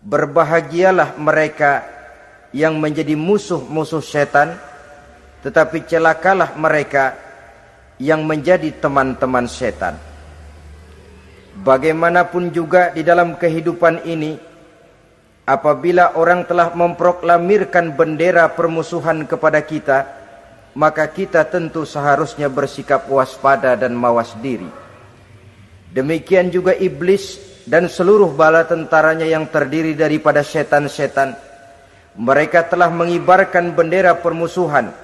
Berbahagialah mereka yang menjadi musuh-musuh setan, tetapi celakalah mereka yang menjadi teman-teman setan. Bagaimanapun juga di dalam kehidupan ini, apabila orang telah memproklamirkan bendera permusuhan kepada kita, maka kita tentu seharusnya bersikap waspada dan mawas diri. Demikian juga iblis dan seluruh bala tentaranya yang terdiri daripada setan-setan. Mereka telah mengibarkan bendera permusuhan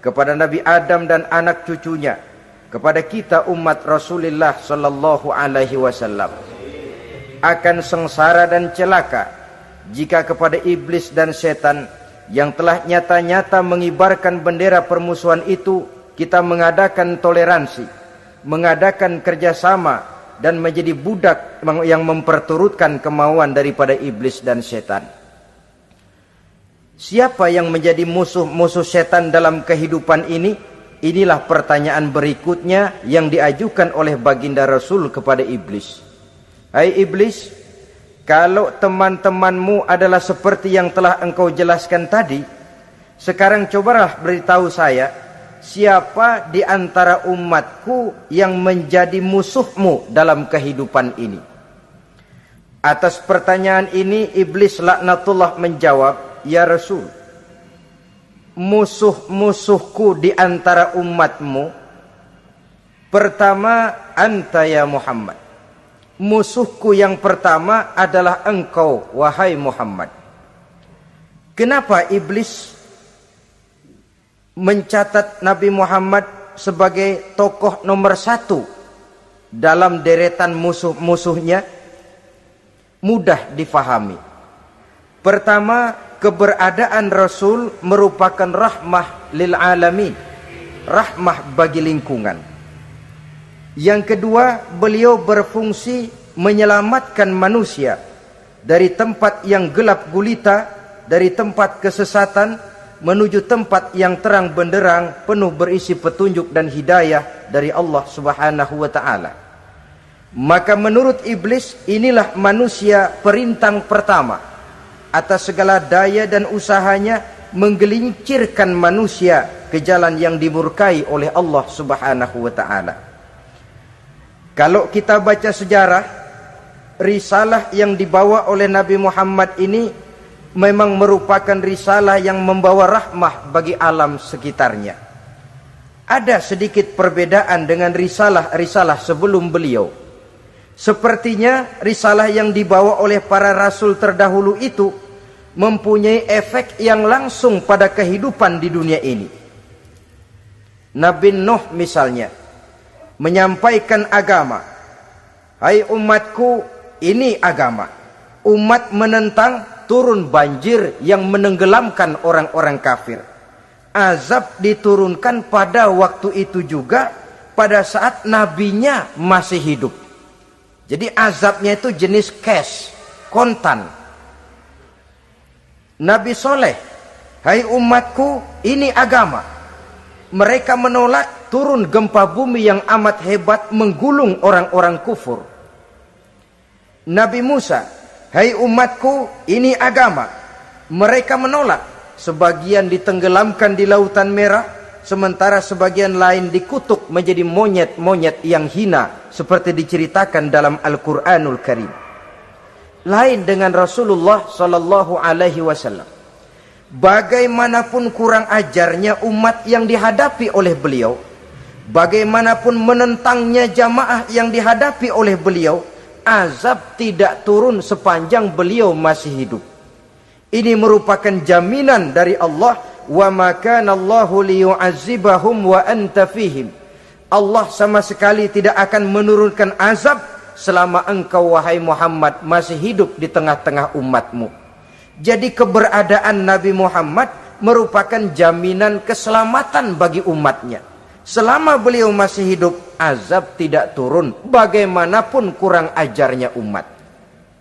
kepada Nabi Adam dan anak cucunya, kepada kita umat Rasulullah sallallahu alaihi wasallam. Akan sengsara dan celaka jika kepada iblis dan setan yang telah nyata-nyata mengibarkan bendera permusuhan itu kita mengadakan toleransi, mengadakan kerjasama, dan menjadi budak yang memperturutkan kemauan daripada iblis dan setan. Siapa yang menjadi musuh-musuh setan dalam kehidupan ini? Inilah pertanyaan berikutnya yang diajukan oleh baginda Rasul kepada iblis. Hai iblis, kalau teman-temanmu adalah seperti yang telah engkau jelaskan tadi, sekarang cobalah beritahu saya, siapa di antara umatku yang menjadi musuhmu dalam kehidupan ini? Atas pertanyaan ini iblis laknatullah menjawab, ya Rasul, musuh-musuhku di antara umatmu, pertama anta ya Muhammad. Musuhku yang pertama adalah engkau, wahai Muhammad. Kenapa iblis mencatat Nabi Muhammad sebagai tokoh nomor 1 dalam deretan musuh-musuhnya? Mudah difahami. Pertama, keberadaan Rasul merupakan rahmah lil alamin, rahmah bagi lingkungan. Yang kedua, beliau berfungsi menyelamatkan manusia dari tempat yang gelap gulita, dari tempat kesesatan menuju tempat yang terang benderang penuh berisi petunjuk dan hidayah dari Allah Subhanahu wa taala. Maka menurut iblis, inilah manusia perintang pertama atas segala daya dan usahanya menggelincirkan manusia ke jalan yang dimurkai oleh Allah Subhanahu wa taala. Kalau kita baca sejarah, risalah yang dibawa oleh Nabi Muhammad ini memang merupakan risalah yang membawa rahmah bagi alam sekitarnya. Ada sedikit perbedaan dengan risalah-risalah sebelum beliau. Sepertinya risalah yang dibawa oleh para rasul terdahulu itu mempunyai efek yang langsung pada kehidupan di dunia ini. Nabi Nuh misalnya menyampaikan agama. Hai umatku, ini agama. Umat menentang, turun banjir yang menenggelamkan orang-orang kafir. Azab diturunkan pada waktu itu juga, pada saat nabinya masih hidup. Jadi azabnya itu jenis cash, kontan. Nabi Soleh, hai umatku, ini agama. Mereka menolak, turun gempa bumi yang amat hebat menggulung orang-orang kufur. Nabi Musa, hai umatku, ini agama. Mereka menolak, sebagian ditenggelamkan di Lautan Merah, sementara sebagian lain dikutuk menjadi monyet-monyet yang hina, seperti diceritakan dalam Al-Quranul Karim. Lain dengan Rasulullah Sallallahu Alaihi Wasallam. Bagaimanapun kurang ajarnya umat yang dihadapi oleh beliau, bagaimanapun menentangnya jamaah yang dihadapi oleh beliau, azab tidak turun sepanjang beliau masih hidup. Ini merupakan jaminan dari Allah, wa ma kana Allahu liyu'azzibahum wa anta fihim. Allah sama sekali tidak akan menurunkan azab selama engkau wahai Muhammad masih hidup di tengah-tengah umatmu. Jadi keberadaan Nabi Muhammad merupakan jaminan keselamatan bagi umatnya. Selama beliau masih hidup, azab tidak turun bagaimanapun kurang ajarnya umat.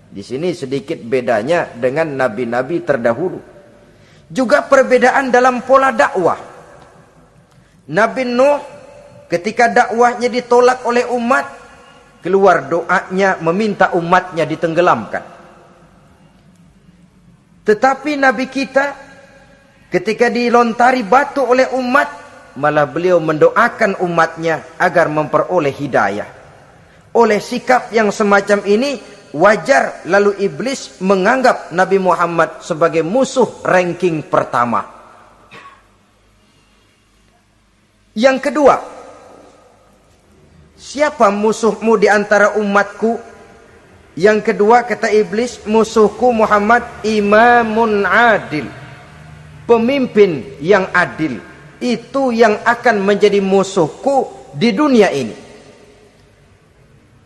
Di sini sedikit bedanya dengan nabi-nabi terdahulu. Juga perbedaan dalam pola dakwah. Nabi Nuh ketika dakwahnya ditolak oleh umat, keluar doanya meminta umatnya ditenggelamkan. Tetapi Nabi kita ketika dilontari batu oleh umat, malah beliau mendoakan umatnya agar memperoleh hidayah. Oleh sikap yang semacam ini, wajar lalu iblis menganggap Nabi Muhammad sebagai musuh ranking pertama. Yang kedua, siapa musuhmu di antara umatku? Yang kedua kata iblis, musuhku Muhammad imamun adil, pemimpin yang adil. Itu yang akan menjadi musuhku di dunia ini.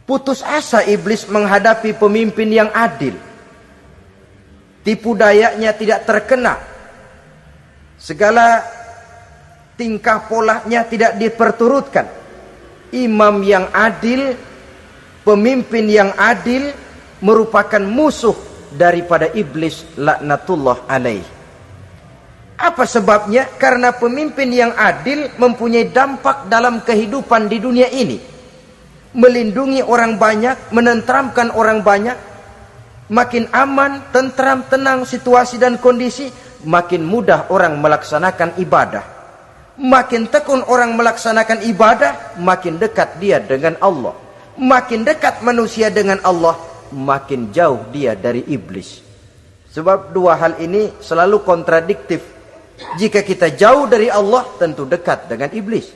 Putus asa iblis menghadapi pemimpin yang adil. Tipu dayanya tidak terkena. Segala tingkah polanya tidak diperturutkan. Imam yang adil, pemimpin yang adil merupakan musuh daripada iblis laknatullah alaih. Apa sebabnya? Karena pemimpin yang adil mempunyai dampak dalam kehidupan di dunia ini. Melindungi orang banyak, menenteramkan orang banyak. Makin aman, tentram, tenang situasi dan kondisi, makin mudah orang melaksanakan ibadah. Makin tekun orang melaksanakan ibadah, makin dekat dia dengan Allah. Makin dekat manusia dengan Allah, makin jauh dia dari iblis. Sebab dua hal ini selalu kontradiktif. Jika kita jauh dari Allah, tentu dekat dengan iblis.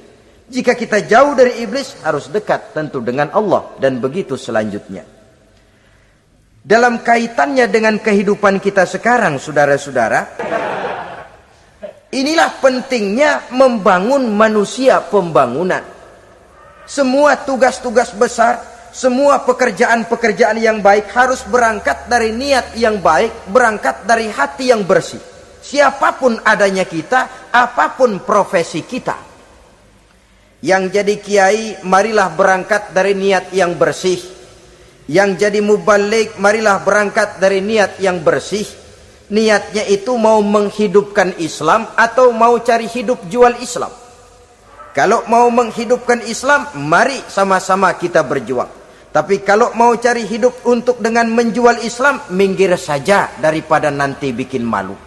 Jika kita jauh dari iblis, harus dekat tentu dengan Allah. Dan begitu selanjutnya. Dalam kaitannya dengan kehidupan kita sekarang, saudara-saudara, inilah pentingnya membangun manusia pembangunan. Semua tugas-tugas besar, semua pekerjaan-pekerjaan yang baik harus berangkat dari niat yang baik, berangkat dari hati yang bersih. Siapapun adanya kita, apapun profesi kita. Yang jadi kiai, marilah berangkat dari niat yang bersih. Yang jadi mubalik, marilah berangkat dari niat yang bersih. Niatnya itu mau menghidupkan Islam atau mau cari hidup jual Islam. Kalau mau menghidupkan Islam, mari sama-sama kita berjuang. Tapi kalau mau cari hidup untuk dengan menjual Islam, minggir saja daripada nanti bikin malu.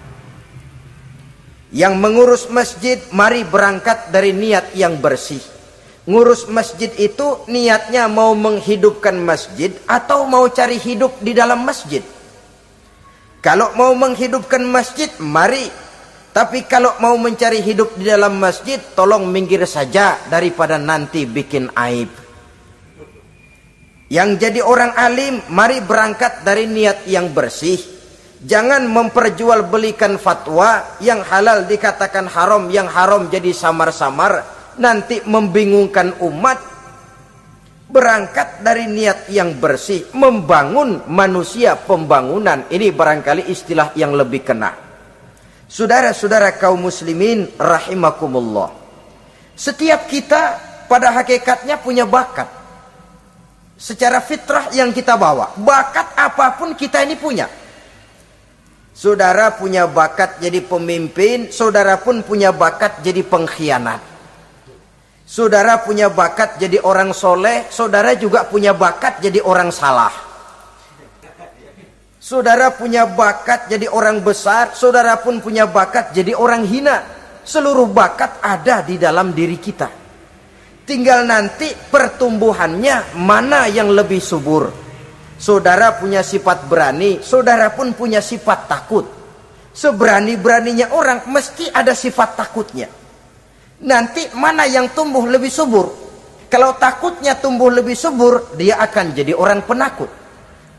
Yang mengurus masjid, mari berangkat dari niat yang bersih. Ngurus masjid itu niatnya mau menghidupkan masjid atau mau cari hidup di dalam masjid. Kalau mau menghidupkan masjid, mari. Tapi kalau mau mencari hidup di dalam masjid, tolong minggir saja daripada nanti bikin aib. Yang jadi orang alim, mari berangkat dari niat yang bersih. Jangan memperjualbelikan fatwa, yang halal dikatakan haram, yang haram jadi samar-samar, nanti membingungkan umat. Berangkat dari niat yang bersih, membangun manusia pembangunan. Ini barangkali istilah yang lebih kena. Saudara-saudara kaum muslimin rahimakumullah. Setiap kita pada hakikatnya punya bakat. Secara fitrah yang kita bawa, bakat apapun kita ini punya. Saudara punya bakat jadi pemimpin, saudara pun punya bakat jadi pengkhianat. Saudara punya bakat jadi orang soleh, saudara juga punya bakat jadi orang salah. Saudara punya bakat jadi orang besar, saudara pun punya bakat jadi orang hina. Seluruh bakat ada di dalam diri kita. Tinggal nanti pertumbuhannya mana yang lebih subur. Saudara punya sifat berani, saudara pun punya sifat takut. Seberani-beraninya orang mesti ada sifat takutnya. Nanti mana yang tumbuh lebih subur? Kalau takutnya tumbuh lebih subur, dia akan jadi orang penakut.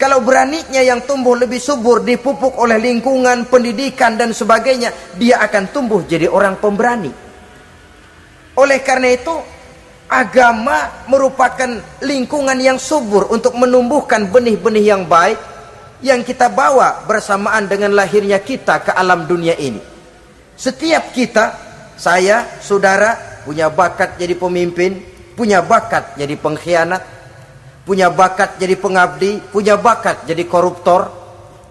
Kalau beraninya yang tumbuh lebih subur, dipupuk oleh lingkungan, pendidikan dan sebagainya, dia akan tumbuh jadi orang pemberani. Oleh karena itu, agama merupakan lingkungan yang subur untuk menumbuhkan benih-benih yang baik yang kita bawa bersamaan dengan lahirnya kita ke alam dunia ini. Setiap kita, saya, saudara, punya bakat jadi pemimpin, punya bakat jadi pengkhianat, punya bakat jadi pengabdi, punya bakat jadi koruptor,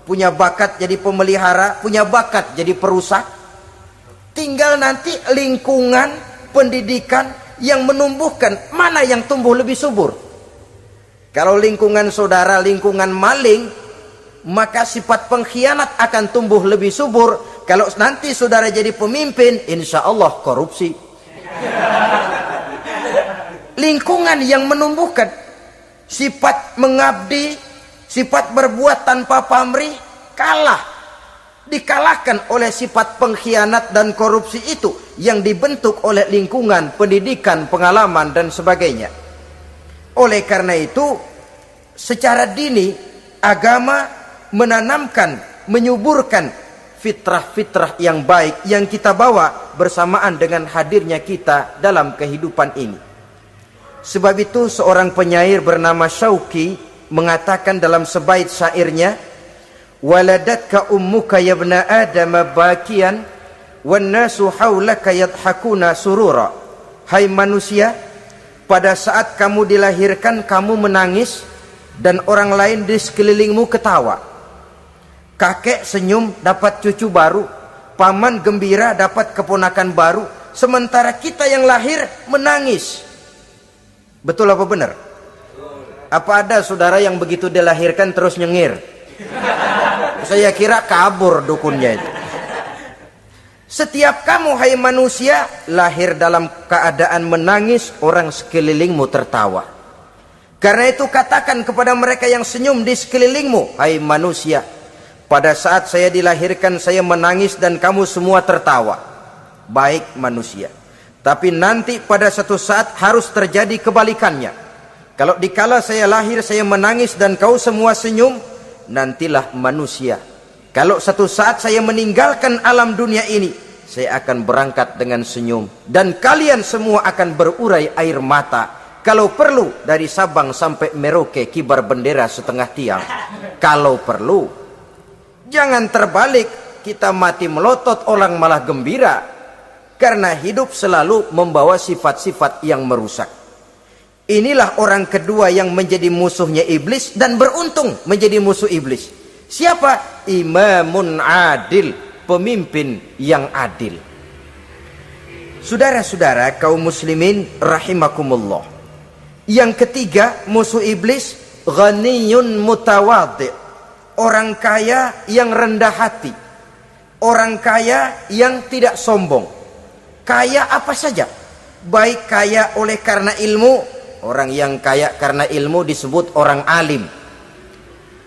punya bakat jadi pemelihara, punya bakat jadi perusak. Tinggal nanti lingkungan, pendidikan yang menumbuhkan mana yang tumbuh lebih subur. Kalau lingkungan saudara lingkungan maling, maka sifat pengkhianat akan tumbuh lebih subur. Kalau nanti saudara jadi pemimpin, insya Allah korupsi. Lingkungan yang menumbuhkan sifat mengabdi, sifat berbuat tanpa pamrih, dikalahkan oleh sifat pengkhianat dan korupsi itu yang dibentuk oleh lingkungan, pendidikan, pengalaman dan sebagainya. Oleh karena itu, secara dini agama menanamkan, menyuburkan fitrah-fitrah yang baik yang kita bawa bersamaan dengan hadirnya kita dalam kehidupan ini. Sebab itu seorang penyair bernama Syauqi mengatakan dalam sebaik syairnya, waladatka ummuka ya ibna adam bakian wan nasu haulaka yadhakuna surura. Hai manusia, pada saat kamu dilahirkan kamu menangis dan orang lain di sekelilingmu ketawa. Kakek senyum dapat cucu baru, paman gembira dapat keponakan baru, sementara kita yang lahir menangis. Betul apa benar? Apa ada saudara yang begitu dilahirkan terus nyengir? Saya kira kabur dukunnya itu. Setiap kamu hai manusia lahir dalam keadaan menangis, orang sekelilingmu tertawa. Karena itu katakan kepada mereka yang senyum di sekelilingmu, hai manusia, pada saat saya dilahirkan saya menangis dan kamu semua tertawa. Baik manusia. Tapi nanti pada satu saat harus terjadi kebalikannya. Kalau dikala saya lahir saya menangis dan kau semua senyum, nantilah manusia. Kalau satu saat saya meninggalkan alam dunia ini, saya akan berangkat dengan senyum. Dan kalian semua akan berurai air mata. Kalau perlu dari Sabang sampai Merauke kibar bendera setengah tiang. Kalau perlu. Jangan terbalik, kita mati melotot orang malah gembira. Karena hidup selalu membawa sifat-sifat yang merusak. Inilah orang kedua yang menjadi musuhnya iblis dan beruntung menjadi musuh iblis. Siapa? Imamun adil, pemimpin yang adil. Saudara-saudara kaum muslimin rahimakumullah. Yang ketiga musuh iblis, ghaniyun mutawadhi, orang kaya yang rendah hati, orang kaya yang tidak sombong. Kaya apa saja, baik kaya oleh karena ilmu, orang yang kaya karena ilmu disebut orang alim.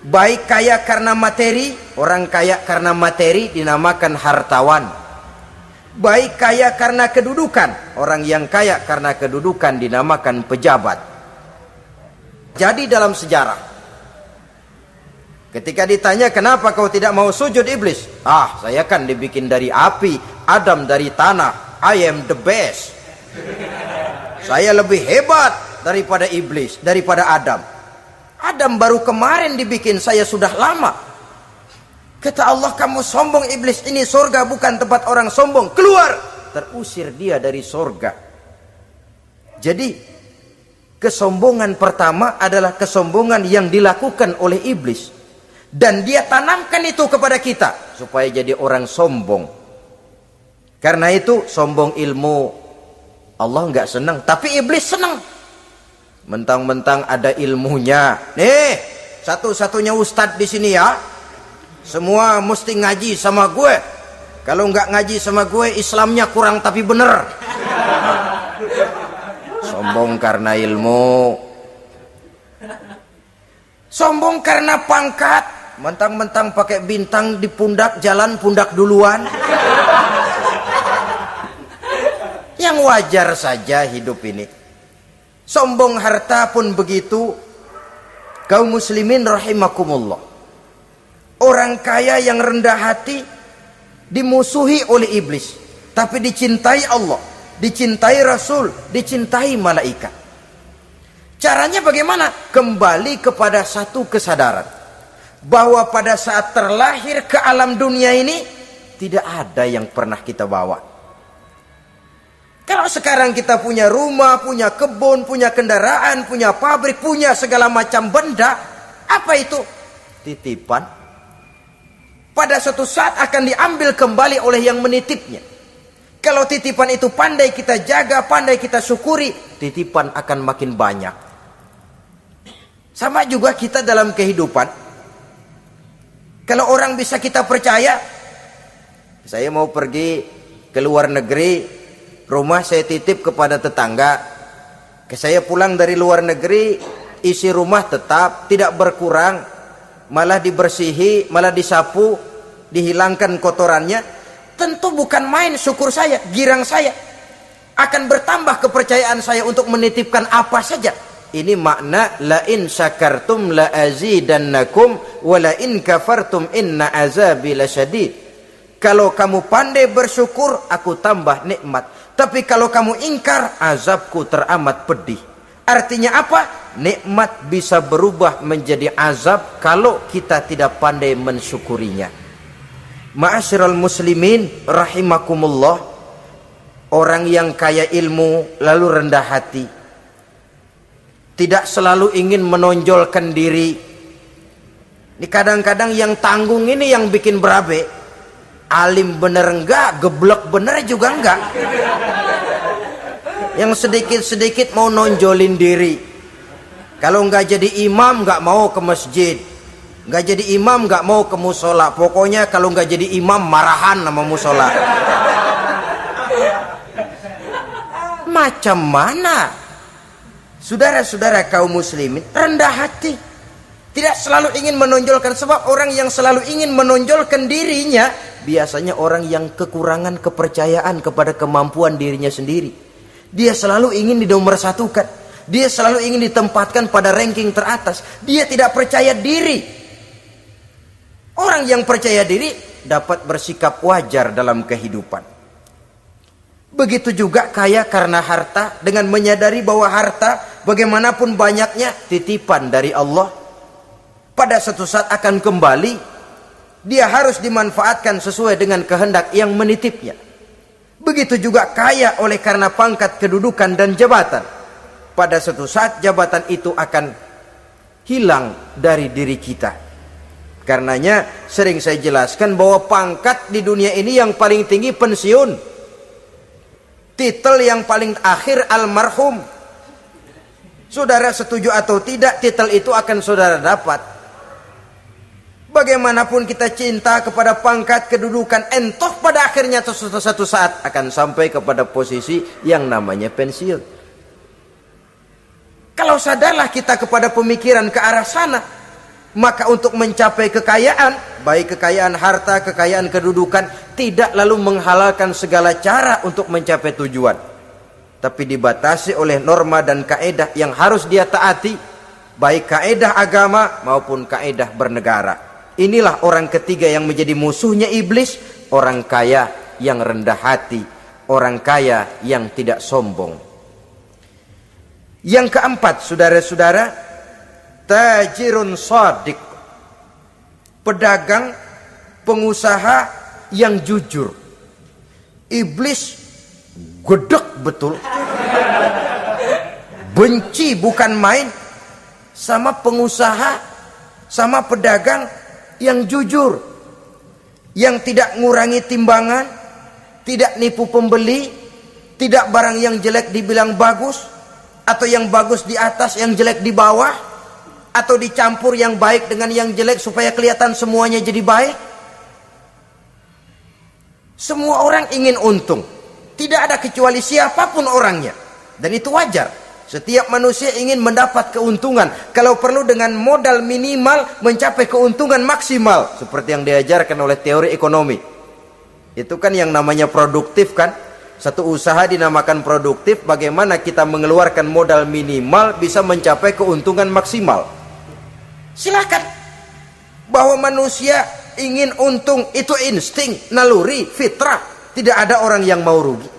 Baik kaya karena materi, orang kaya karena materi dinamakan hartawan. Baik kaya karena kedudukan, orang yang kaya karena kedudukan dinamakan pejabat. Jadi dalam sejarah, ketika ditanya kenapa kau tidak mau sujud iblis, saya kan dibikin dari api, Adam dari tanah, I am the best. Saya lebih hebat daripada iblis, daripada Adam. Adam baru kemarin dibikin, saya sudah lama. Kata Allah, kamu sombong iblis, ini surga bukan tempat orang sombong, keluar. Terusir dia dari surga. Jadi kesombongan pertama adalah kesombongan yang dilakukan oleh iblis, dan dia tanamkan itu kepada kita supaya jadi orang sombong. Karena itu sombong ilmu Allah nggak senang, tapi iblis senang. Mentang-mentang ada ilmunya. Nih, satu-satunya ustadz di sini ya. Semua mesti ngaji sama gue. Kalau nggak ngaji sama gue, Islamnya kurang tapi bener. Sombong karena ilmu. Sombong karena pangkat. Mentang-mentang pakai bintang di pundak, jalan pundak duluan. Yang wajar saja hidup ini. Sombong harta pun begitu. Kaum muslimin rahimakumullah. Orang kaya yang rendah hati dimusuhi oleh iblis, tapi dicintai Allah, dicintai Rasul, dicintai malaikat. Caranya bagaimana? Kembali kepada satu kesadaran, bahwa pada saat terlahir ke alam dunia ini tidak ada yang pernah kita bawa. Kalau sekarang kita punya rumah, punya kebun, punya kendaraan, punya pabrik, punya segala macam benda, apa itu? Titipan. Pada suatu saat akan diambil kembali oleh yang menitipnya. Kalau titipan itu pandai kita jaga, pandai kita syukuri, titipan akan makin banyak. Sama juga kita dalam kehidupan. Kalau orang bisa kita percaya, saya mau pergi ke luar negeri, rumah saya titip kepada tetangga. Saya pulang dari luar negeri, isi rumah tetap tidak berkurang, malah dibersihi, malah disapu, dihilangkan kotorannya. Tentu bukan main syukur saya, girang saya. Akan bertambah kepercayaan saya untuk menitipkan apa saja. Ini makna la in syakartum la azidannakum wa la in kafartum inna azabi lasyadid. Kalau kamu pandai bersyukur, aku tambah nikmat. Tapi kalau kamu ingkar, azabku teramat pedih. Artinya apa? Nikmat bisa berubah menjadi azab kalau kita tidak pandai mensyukurinya. Ma'asyiral muslimin rahimakumullah, orang yang kaya ilmu lalu rendah hati, tidak selalu ingin menonjolkan diri. Ini kadang-kadang yang tanggung ini yang bikin berabe. Alim bener enggak, geblek bener juga enggak. Yang sedikit-sedikit mau nonjolin diri. Kalau enggak jadi imam enggak mau ke masjid, enggak jadi imam enggak mau ke musola. Pokoknya kalau enggak jadi imam marahan sama musola. Macam mana? Saudara-saudara kaum muslimin, rendah hati, tidak selalu ingin menonjolkan. Sebab orang yang selalu ingin menonjolkan dirinya biasanya orang yang kekurangan kepercayaan kepada kemampuan dirinya sendiri. Dia selalu ingin dinomorsatukan, dia selalu ingin ditempatkan pada ranking teratas. Dia tidak percaya diri. Orang yang percaya diri dapat bersikap wajar dalam kehidupan. Begitu juga kaya karena harta, dengan menyadari bahwa harta bagaimanapun banyaknya titipan dari Allah, pada suatu saat akan kembali. Dia harus dimanfaatkan sesuai dengan kehendak yang menitipnya. Begitu juga kaya oleh karena pangkat, kedudukan dan jabatan. Pada suatu saat jabatan itu akan hilang dari diri kita. Karenanya sering saya jelaskan bahwa pangkat di dunia ini yang paling tinggi pensiun. Titel yang paling akhir almarhum. Saudara setuju atau tidak, titel itu akan saudara dapat. Bagaimanapun kita cinta kepada pangkat, kedudukan, entah pada akhirnya satu saat akan sampai kepada posisi yang namanya pensiun. Kalau sadarlah kita kepada pemikiran ke arah sana, maka untuk mencapai kekayaan, baik kekayaan harta, kekayaan kedudukan, tidak lalu menghalalkan segala cara untuk mencapai tujuan, tapi dibatasi oleh norma dan kaedah yang harus dia taati, baik kaedah agama maupun kaedah bernegara. Inilah orang ketiga yang menjadi musuhnya iblis, orang kaya yang rendah hati, orang kaya yang tidak sombong. Yang keempat, saudara-saudara, tajirun shadiq, pedagang, pengusaha yang jujur. Iblis gedek betul, benci bukan main sama pengusaha, sama pedagang yang jujur, yang tidak ngurangi timbangan, tidak nipu pembeli, tidak barang yang jelek dibilang bagus, atau yang bagus di atas yang jelek di bawah, atau dicampur yang baik dengan yang jelek supaya kelihatan semuanya jadi baik. Semua orang ingin untung, tidak ada kecuali siapapun orangnya, dan itu wajar. Setiap manusia ingin mendapat keuntungan, kalau perlu dengan modal minimal mencapai keuntungan maksimal, seperti yang diajarkan oleh teori ekonomi. Itu kan yang namanya produktif kan. Satu usaha dinamakan produktif, bagaimana kita mengeluarkan modal minimal bisa mencapai keuntungan maksimal. Silakan. Bahwa manusia ingin untung itu insting, naluri, fitrah. Tidak ada orang yang mau rugi.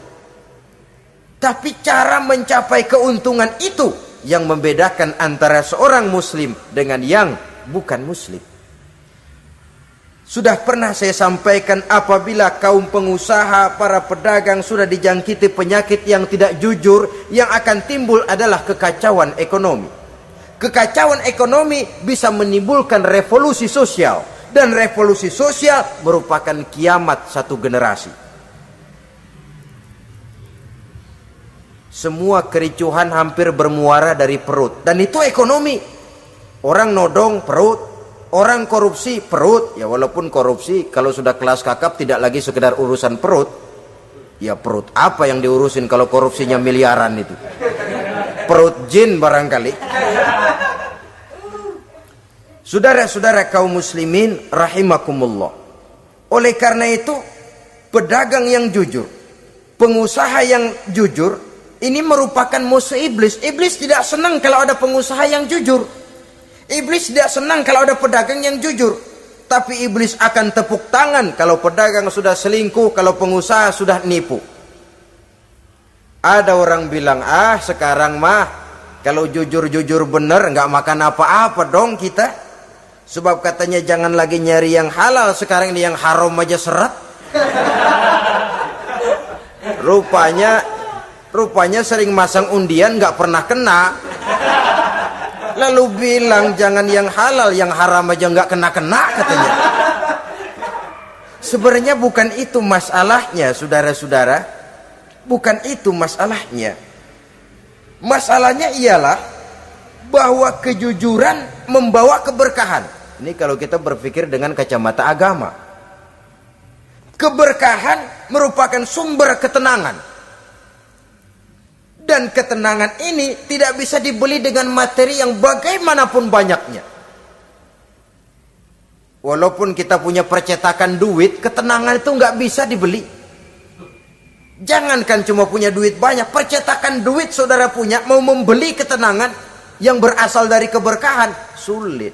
Tapi cara mencapai keuntungan itu yang membedakan antara seorang muslim dengan yang bukan muslim. Sudah pernah saya sampaikan, apabila kaum pengusaha, para pedagang sudah dijangkiti penyakit yang tidak jujur, yang akan timbul adalah kekacauan ekonomi. Kekacauan ekonomi bisa menimbulkan revolusi sosial, dan revolusi sosial merupakan kiamat satu generasi. Semua kericuhan hampir bermuara dari perut, dan itu ekonomi. Orang nodong perut, Orang korupsi perut, ya walaupun korupsi kalau sudah kelas kakap tidak lagi sekedar urusan perut. Ya perut apa yang diurusin kalau korupsinya miliaran itu? Perut jin barangkali. Saudara-saudara kaum muslimin rahimakumullah. Oleh karena itu, pedagang yang jujur, pengusaha yang jujur, ini merupakan musuh iblis. Iblis tidak senang kalau ada pengusaha yang jujur. Iblis tidak senang kalau ada pedagang yang jujur. Tapi iblis akan tepuk tangan kalau pedagang sudah selingkuh, kalau pengusaha sudah nipu. Ada orang bilang, sekarang mah kalau jujur-jujur bener nggak makan apa-apa dong kita. Sebab katanya jangan lagi nyari yang halal, sekarang ini yang haram aja seret. Rupanya sering masang undian nggak pernah kena. Lalu bilang jangan yang halal, yang haram aja nggak kena-kena katanya. Sebenarnya bukan itu masalahnya, saudara-saudara. Bukan itu masalahnya. Masalahnya ialah bahwa kejujuran membawa keberkahan. Ini kalau kita berpikir dengan kacamata agama. Keberkahan merupakan sumber ketenangan. Dan ketenangan ini tidak bisa dibeli dengan materi yang bagaimanapun banyaknya. Walaupun kita punya percetakan duit, ketenangan itu nggak bisa dibeli. Jangankan cuma punya duit banyak, percetakan duit saudara punya, mau membeli ketenangan yang berasal dari keberkahan, sulit.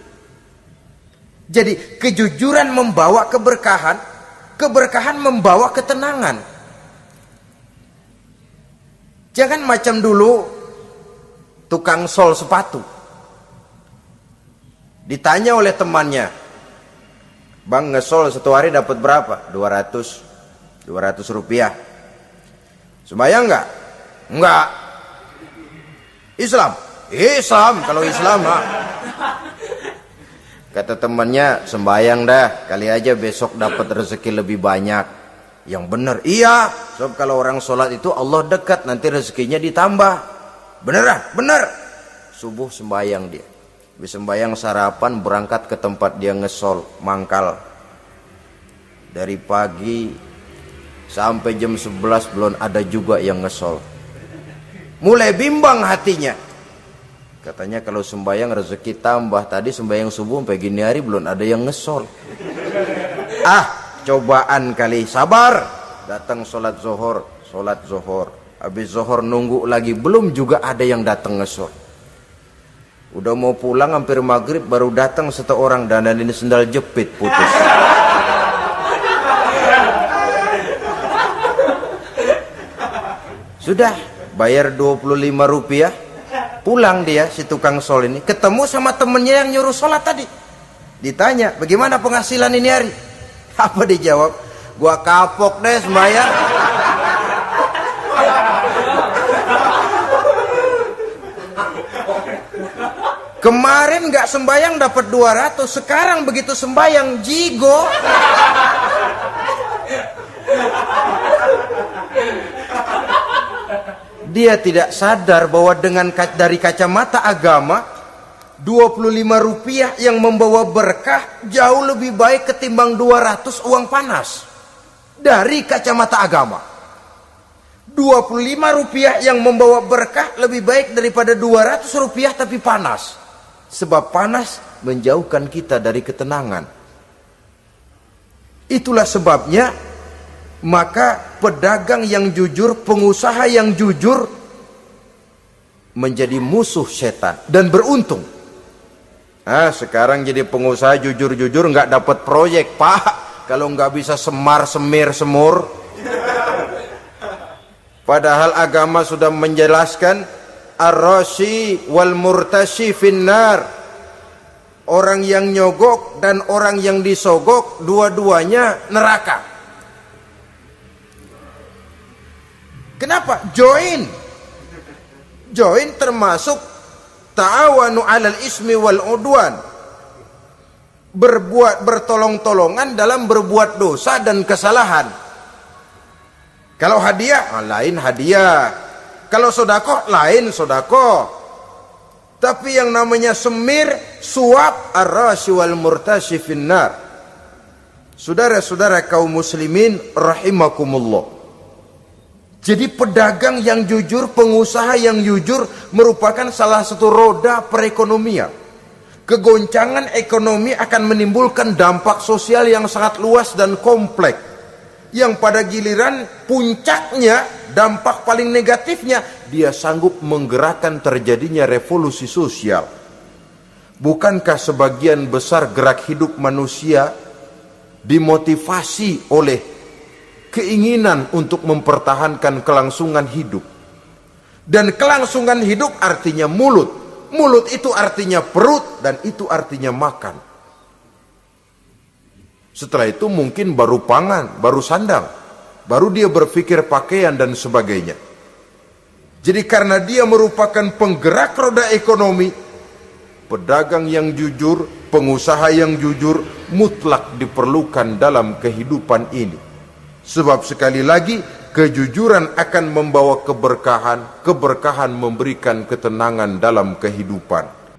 Jadi kejujuran membawa keberkahan, keberkahan membawa ketenangan. Jangan macam dulu tukang sol sepatu. Ditanya oleh temannya, "Bang, ngesol satu hari dapat berapa?" 200 rupiah. Sembayang enggak? Enggak. Islam? Islam, kalau Islam mah. Kata temannya, sembayang dah, kali aja besok dapat rezeki lebih banyak. Yang benar, iya. Sebab kalau orang sholat itu Allah dekat, nanti rezekinya ditambah. Beneran? Bener. Subuh sembayang dia. Habis sembayang sarapan, berangkat ke tempat dia ngesol, mangkal. Dari pagi sampai jam 11 belum ada juga yang ngesol. Mulai bimbang hatinya. Katanya kalau sembayang rezeki tambah. Tadi sembayang subuh sampai gini hari belum ada yang ngesol. Cobaan kali, sabar. Datang sholat zohor. Habis zohor nunggu lagi, belum juga ada yang datang ngesol. Udah mau pulang hampir maghrib, baru datang satu orang, dan ini sendal jepit putus. Sudah bayar 25 rupiah, pulang dia si tukang sol ini, ketemu sama temennya yang nyuruh sholat tadi. Ditanya, bagaimana penghasilan ini hari? Apa dijawab? Gua kapok deh sembahyang. Kemarin nggak sembahyang dapat 200, sekarang begitu sembahyang jigo. Dia tidak sadar bahwa dari kacamata agama 25 rupiah yang membawa berkah jauh lebih baik ketimbang 200 uang panas. Dari kacamata agama 25 rupiah yang membawa berkah lebih baik daripada 200 rupiah tapi panas. Sebab panas menjauhkan kita dari ketenangan. Itulah sebabnya maka pedagang yang jujur, pengusaha yang jujur menjadi musuh setan dan beruntung. Sekarang jadi pengusaha jujur-jujur nggak dapat proyek, Pak. Kalau nggak bisa semir semur. Padahal agama sudah menjelaskan ar-rashi wal murtashi finnar. Orang yang nyogok dan orang yang disogok dua-duanya neraka. Kenapa? Join termasuk ta'awanu 'alal ismi wal udwan. Bertolong-tolongan dalam berbuat dosa dan kesalahan. Kalau hadiah, lain hadiah. Kalau sodako, lain sodako. Tapi yang namanya semir, suap, ar-rashi wal murtashi finnar. Saudara-saudara kaum muslimin rahimakumullah. Jadi pedagang yang jujur, pengusaha yang jujur merupakan salah satu roda perekonomian. Kegoncangan ekonomi akan menimbulkan dampak sosial yang sangat luas dan kompleks. Yang pada giliran puncaknya, dampak paling negatifnya, dia sanggup menggerakkan terjadinya revolusi sosial. Bukankah sebagian besar gerak hidup manusia dimotivasi oleh keinginan untuk mempertahankan kelangsungan hidup? Dan kelangsungan hidup artinya mulut. Mulut itu artinya perut, dan itu artinya makan. Setelah itu mungkin baru pangan, baru sandang, baru dia berpikir pakaian dan sebagainya. Jadi karena dia merupakan penggerak roda ekonomi, pedagang yang jujur, pengusaha yang jujur mutlak diperlukan dalam kehidupan ini. Sebab sekali lagi, kejujuran akan membawa keberkahan, keberkahan memberikan ketenangan dalam kehidupan.